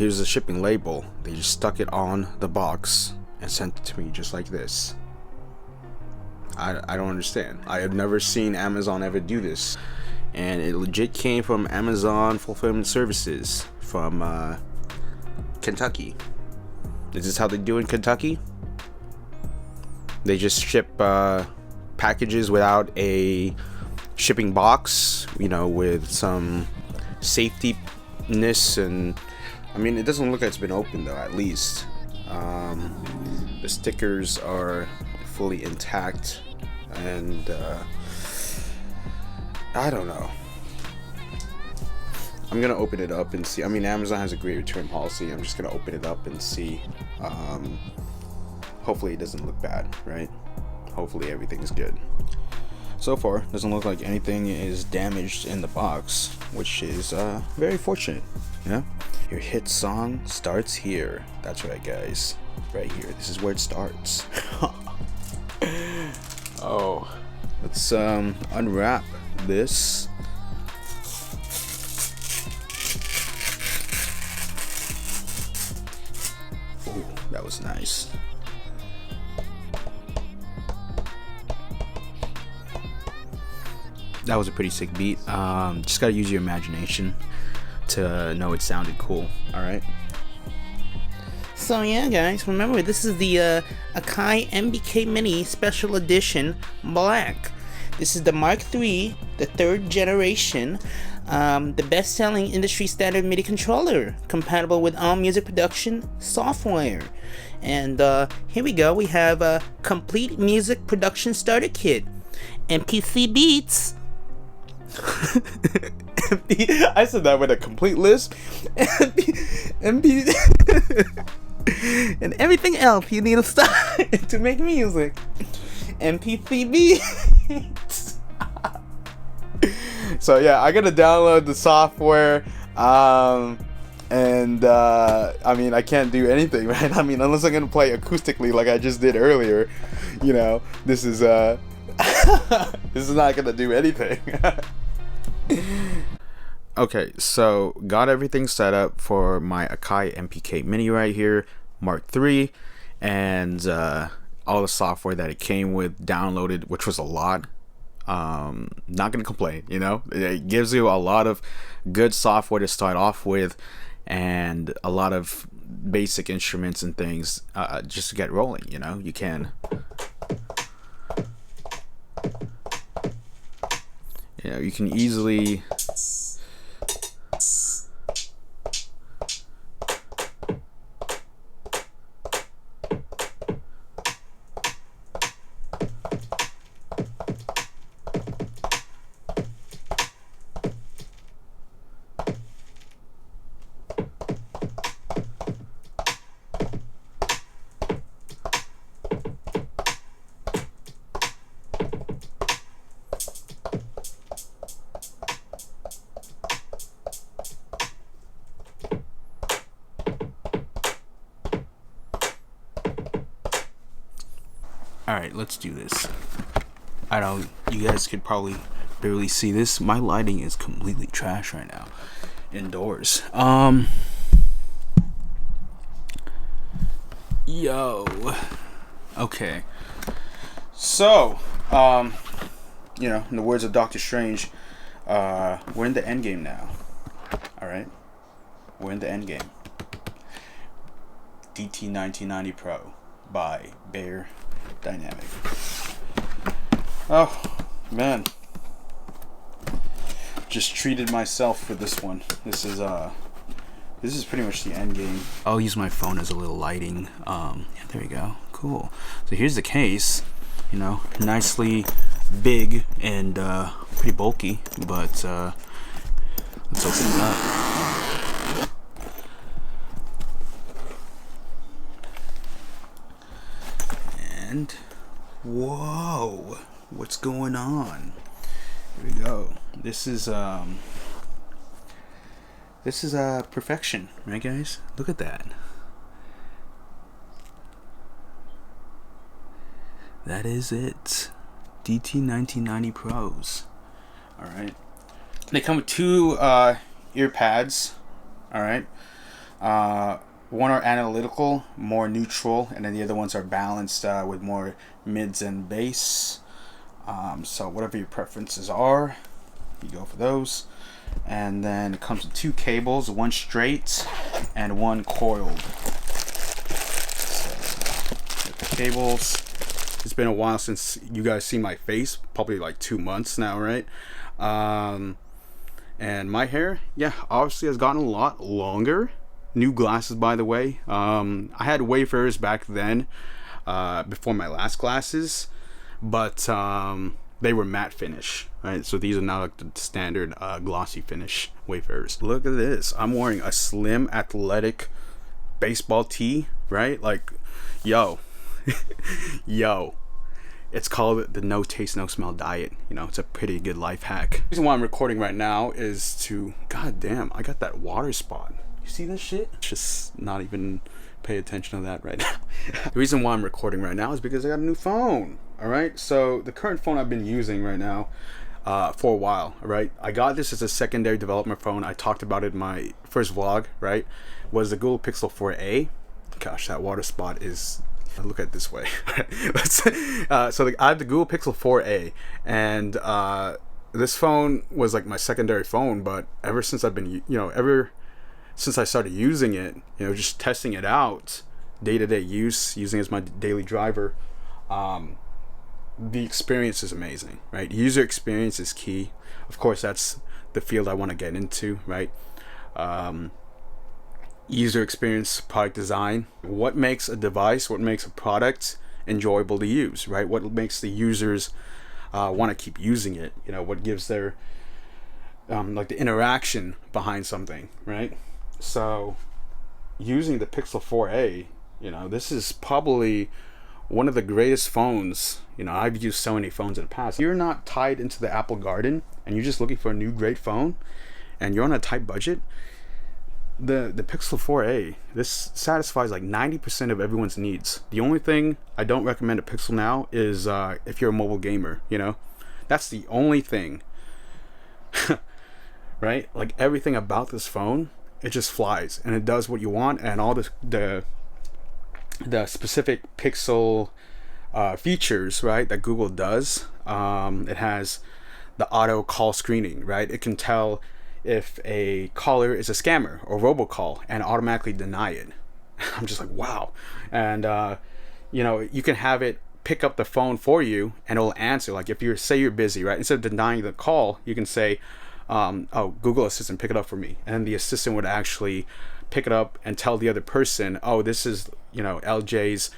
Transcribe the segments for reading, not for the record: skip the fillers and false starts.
here's the shipping label. They just stuck it on the box and sent it to me just like this. I don't understand. I have never seen Amazon ever do this, and it legit came from Amazon Fulfillment Services from Kentucky. Is this how they do in Kentucky? They just ship packages without a shipping box, you know, with some safetyness, and I mean, it doesn't look like it's been opened though, at least. The stickers are fully intact, and I don't know. I'm gonna open it up and see. I mean, Amazon has a great return policy. I'm just gonna open it up and see. Hopefully it doesn't look bad, right? Hopefully everything's good. So far, doesn't look like anything is damaged in the box, which is very fortunate. Yeah, your hit song starts here. That's right, guys. Right here. This is where it starts. Oh, let's unwrap this. Ooh, that was nice. That was a pretty sick beat. Just gotta use your imagination to know it sounded cool. All right. So yeah, guys, remember this is the Akai MkIII Special Edition Black. This is the Mark III, the 3rd generation, the best-selling industry standard MIDI controller, compatible with all music production software. And here we go. We have a complete music production starter kit, MPC beats. I said that with a complete lisp. And everything else you need to start to make music. MPC beats. So yeah, I gotta download the software. I mean, I can't do anything, right? I mean, unless I'm gonna play acoustically like I just did earlier. You know, this is this is not gonna do anything. Okay, so got everything set up for my Akai MkIII right here, Mark III, and all the software that it came with downloaded, which was a lot. Not gonna complain, you know. It gives you a lot of good software to start off with, and a lot of basic instruments and things just to get rolling. You know, you can. Yeah, you can easily. Alright, let's do this. I don't, you guys could probably barely see this. My lighting is completely trash right now. Indoors. Yo. Okay. So, you know, in the words of Doctor Strange, we're in the endgame now. Alright? We're in the endgame. DT 1990 Pro by Bear Dynamic. Oh man, just treated myself for this one. This is pretty much the end game. I'll use my phone as a little lighting. Yeah, there we go. Cool. So here's the case. You know, nicely big and pretty bulky, but let's open it up. And whoa, what's going on? Here we go. This is perfection, right, guys? Look at that. That is it. DT 1990 Pros. All right. They come with two ear pads. All right. One are analytical, more neutral, and then the other ones are balanced with more mids and bass. So whatever your preferences are, you go for those. And then it comes with 2 cables, one straight and one coiled. So, the cables. It's been a while since you guys seen my face, probably like 2 months now, right? And my hair, yeah, obviously has gotten a lot longer. New glasses, by the way. I had Wayfarers back then, before my last glasses, but they were matte finish, right? So these are now like the standard glossy finish Wayfarers. Look at this. I'm wearing a slim athletic baseball tee, right? Like, yo, yo. It's called the no taste, no smell diet. You know, it's a pretty good life hack. The reason why I'm recording right now is to, god damn, I got that water spot. You see this shit? Just not even pay attention to that right now. The reason why I'm recording right now is because I got a new phone. All right, so the current phone I've been using right now for a while. All right, I got this as a secondary development phone. I talked about it in my first vlog. Right, was the Google Pixel 4a. Gosh, that water spot is. Look at it this way. So I have the Google Pixel 4a, and this phone was like my secondary phone. But ever since I've been, since I started using it, just testing it out, day-to-day use, using it as my daily driver, the experience is amazing, right? User experience is key. Of course, that's the field I want to get into, right? User experience, product design. What makes a device, what makes a product enjoyable to use, right? What makes the users want to keep using it? What gives their like the interaction behind something, right? So using the Pixel 4a, this is probably one of the greatest phones. I've used so many phones in the past. You're not tied into the Apple garden and you're just looking for a new great phone and you're on a tight budget. The Pixel 4a, this satisfies like 90% of everyone's needs. The only thing I don't recommend a Pixel now is if you're a mobile gamer. That's the only thing. Right? Like everything about this phone, it just flies and it does what you want, and all the specific Pixel features, right, that Google does. It has the auto call screening, right? It can tell if a caller is a scammer or robocall and automatically deny it. I'm just like, wow. And you can have it pick up the phone for you and it'll answer. Like if you're busy, right, instead of denying the call, you can say, oh, Google Assistant, pick it up for me, and the assistant would actually pick it up and tell the other person, oh, this is LJ's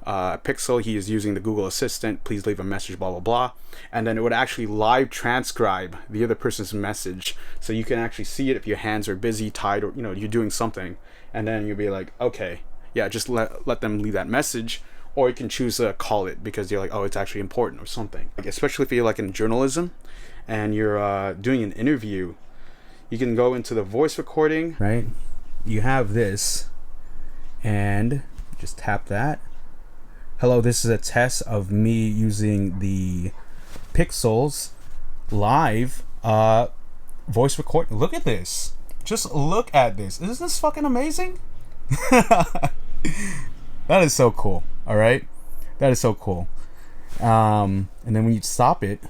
Pixel, he is using the Google Assistant, please leave a message, blah blah blah. And then it would actually live transcribe the other person's message, so you can actually see it if your hands are busy, tied, or you're doing something, and then you'll be like, okay, yeah, just let them leave that message. Or you can choose to call it because you're like, oh, it's actually important or something. Like, especially if you're like in journalism and you're doing an interview, you can go into the voice recording, right? You have this and just tap that. Hello, this is a test of me using the Pixels live voice recording. Look at this. Just look at this. Isn't this fucking amazing? That is so cool. All right, that is so cool. And then when you stop it,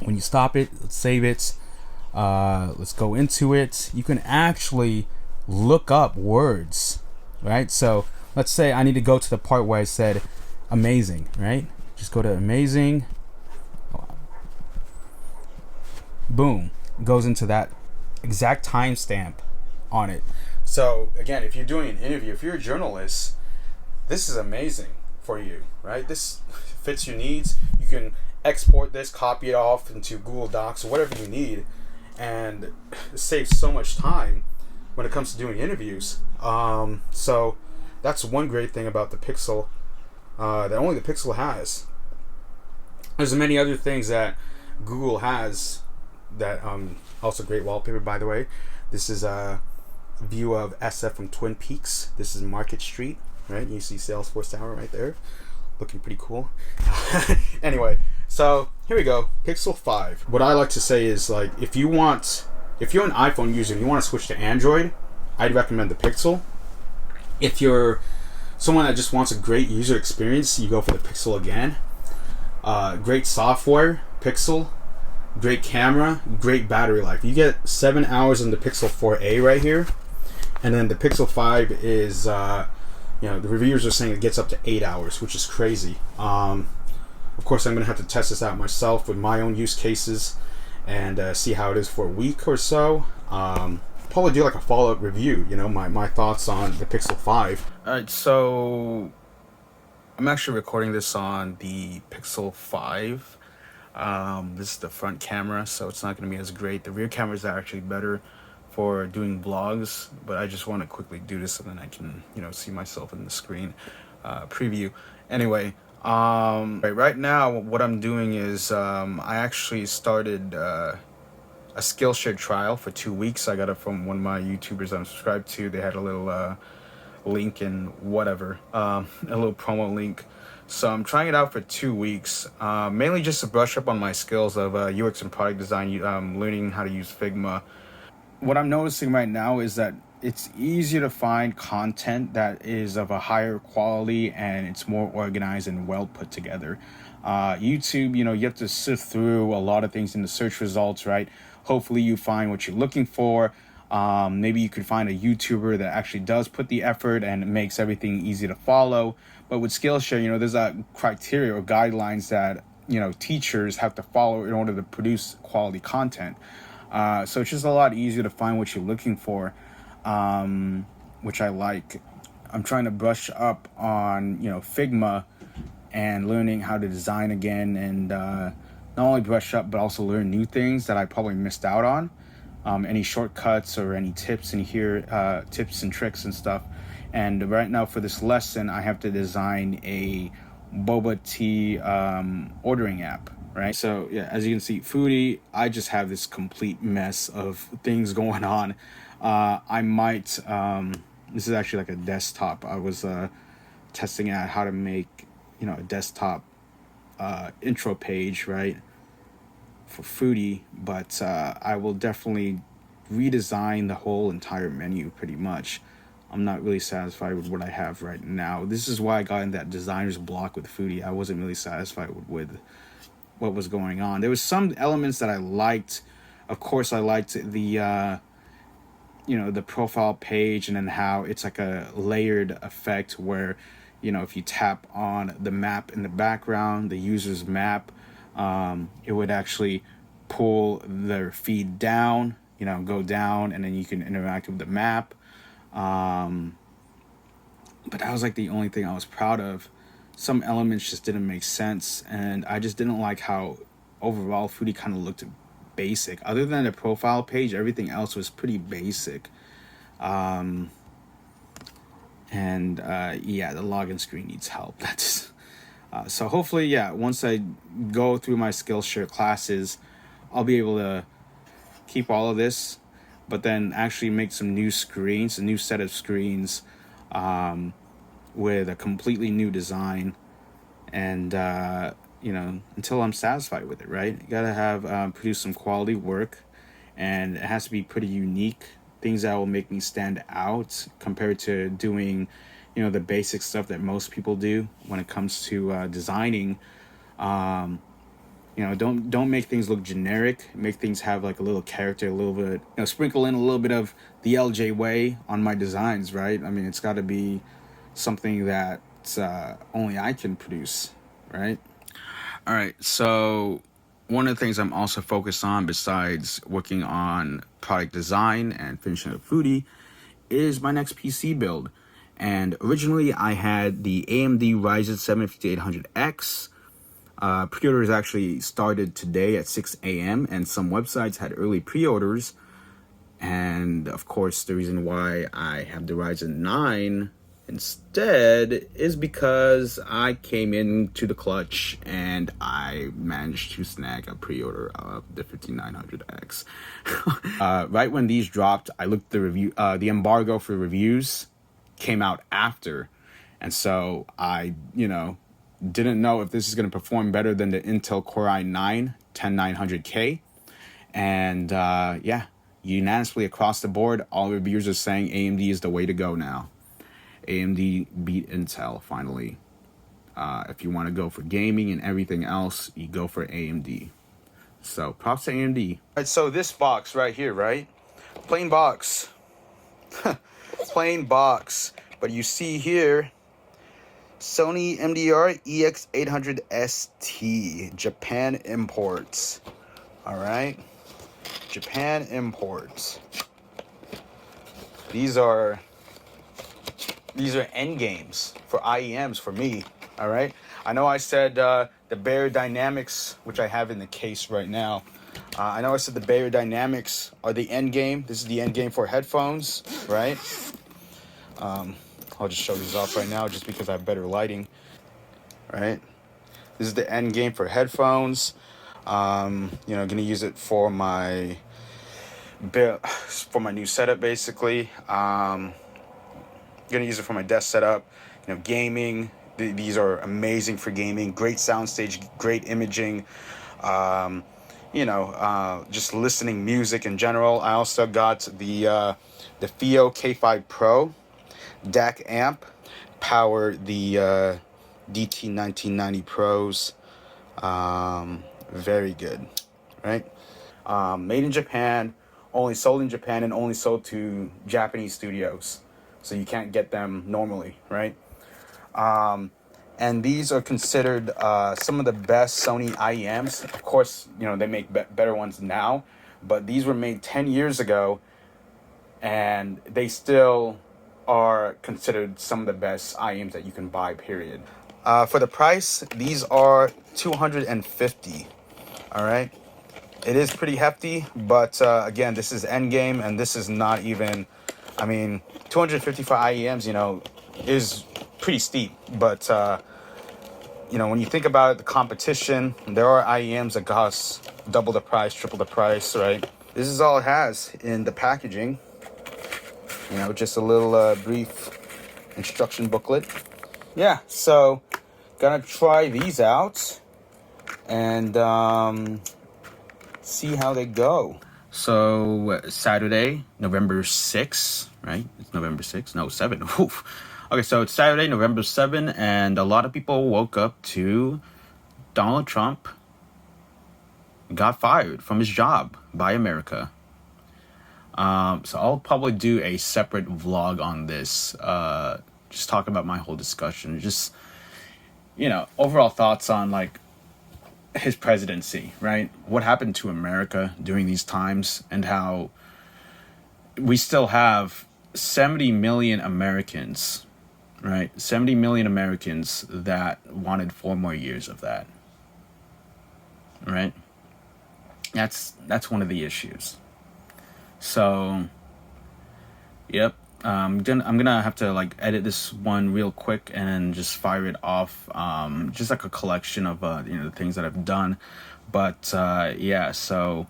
let's save it. Let's go into it. You can actually look up words, right? So let's say I need to go to the part where I said amazing, right? Just go to amazing. Boom, goes into that exact timestamp on it. So again, if you're doing an interview, if you're a journalist, this is amazing for you, right? This fits your needs. You can export this, copy it off into Google Docs or whatever you need, and it saves so much time when it comes to doing interviews. So that's one great thing about the Pixel that only the Pixel has. There's many other things that Google has that also great wallpaper, by the way. This is a view of SF from Twin Peaks. This is Market Street, right? You see Salesforce Tower right there, looking pretty cool. Anyway, so here we go, Pixel 5. What I like to say is, like, if you're an iPhone user and you want to switch to Android, I'd recommend the Pixel. If you're someone that just wants a great user experience, you go for the Pixel again. Great software, Pixel. Great camera, great battery life. You get 7 hours on the Pixel 4a right here, and then the Pixel 5 is, the reviewers are saying it gets up to 8 hours, which is crazy. Of course, I'm gonna have to test this out myself with my own use cases and see how it is for a week or so. Probably do like a follow-up review, my thoughts on the Pixel 5. Alright, so I'm actually recording this on the Pixel 5. This is the front camera, so it's not going to be as great. The rear cameras are actually better for doing vlogs, but I just want to quickly do this and then I can, see myself in the screen preview. Anyway, right now what I'm doing is I actually started a Skillshare trial for 2 weeks. I got it from one of my YouTubers I'm subscribed to. They had a little link and whatever, a little promo link. So I'm trying it out for 2 weeks, mainly just to brush up on my skills of UX and product design, learning how to use Figma. What I'm noticing right now is that it's easier to find content that is of a higher quality and it's more organized and well put together. YouTube, you have to sift through a lot of things in the search results, right? Hopefully you find what you're looking for. Maybe you could find a YouTuber that actually does put the effort and it makes everything easy to follow. But with Skillshare, there's a criteria or guidelines that, teachers have to follow in order to produce quality content. So it's just a lot easier to find what you're looking for, which I like. I'm trying to brush up on, Figma and learning how to design again and not only brush up, but also learn new things that I probably missed out on. Any shortcuts or any tips in here, tips and tricks and stuff. And right now for this lesson, I have to design a boba tea ordering app, right? So yeah, as you can see, Foodie, I just have this complete mess of things going on. I might, this is actually like a desktop. I was testing out how to make, a desktop intro page, right? For Foodie, but I will definitely redesign the whole entire menu pretty much. I'm not really satisfied with what I have right now. This is why I got in that designer's block with Foodie. I wasn't really satisfied with what was going on. There was some elements that I liked. Of course, I liked the the profile page and then how it's like a layered effect where, if you tap on the map in the background, the user's map, it would actually pull their feed down, go down, and then you can interact with the map. But that was like the only thing I was proud of. Some elements just didn't make sense, and I just didn't like how overall Foodie kind of looked basic. Other than the profile page, everything else was pretty basic. Yeah, the login screen needs help. That's so hopefully, yeah, once I go through my Skillshare classes, I'll be able to keep all of this, but then actually make some new screens, a new set of screens, with a completely new design, and until I'm satisfied with it, right? You gotta have produce some quality work, and it has to be pretty unique, things that will make me stand out compared to doing the basic stuff that most people do when it comes to designing. Don't make things look generic. Make things have like a little character, a little bit, sprinkle in a little bit of the LJ way on my designs, right? I mean, it's got to be something that only I can produce, right? All right, so one of the things I'm also focused on besides working on product design and finishing up Foodie is my next PC build. And originally I had the AMD Ryzen 7 5800X. Pre-orders actually started today at 6 a.m. and some websites had early pre-orders. And of course, the reason why I have the Ryzen 9 instead is because I came into the clutch and I managed to snag a pre-order of the 5900X. Right when these dropped, I looked at the review. The embargo for reviews came out after, and so I, didn't know if this is going to perform better than the Intel Core i9 10900K. And yeah, unanimously across the board, all reviewers are saying AMD is the way to go now. AMD beat Intel finally. If you want to go for gaming and everything else, you go for AMD. So props to AMD. All right, so this box right here, right? Plain box. Plain box. But you see here, Sony MDR EX800 ST, Japan imports. All right, Japan imports. These are Endgames for IEMs for me. All right, I know I said the Beyerdynamics, which I have in the case right now. I know I said the Beyerdynamics are the Endgame. This is the Endgame for headphones, right? I'll just show these off right now just because I have better lighting, right? This is the Endgame for headphones. Gonna use it for my new setup basically. Gonna use it for my desk setup. Gaming. These are amazing for gaming. Great soundstage, great imaging. Just listening music in general. I also got the FIO K5 Pro DAC amp, power the DT1990 Pros. Very good, right? Made in Japan, only sold in Japan, and only sold to Japanese studios, so you can't get them normally, right? And these are considered some of the best Sony IEMs. Of course, they make better ones now, but these were made 10 years ago, and they still are considered some of the best IEMs that you can buy, period. For the price, these are $250. All right, it is pretty hefty, but again, this is Endgame, and this is not even. I mean, $250 for IEMs, is pretty steep. But when you think about it, the competition, there are IEMs that cost double the price, triple the price, right? This is all it has in the packaging. Just a little brief instruction booklet. Yeah, so gonna try these out and see how they go. So Saturday, November 6th, right? It's November 6th? No, 7th. Oof. Okay, so it's Saturday, November 7th, and a lot of people woke up to Donald Trump got fired from his job by America. So I'll probably do a separate vlog on this, just talk about my whole discussion, just, overall thoughts on, his presidency, right? What happened to America during these times, and how we still have 70 million Americans, right? 70 million Americans that wanted 4 more years of that, right? That's one of the issues. So, yep. I'm gonna have to edit this one real quick and just fire it off. Just like a collection of the things that I've done. But yeah. So,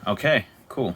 okay, cool.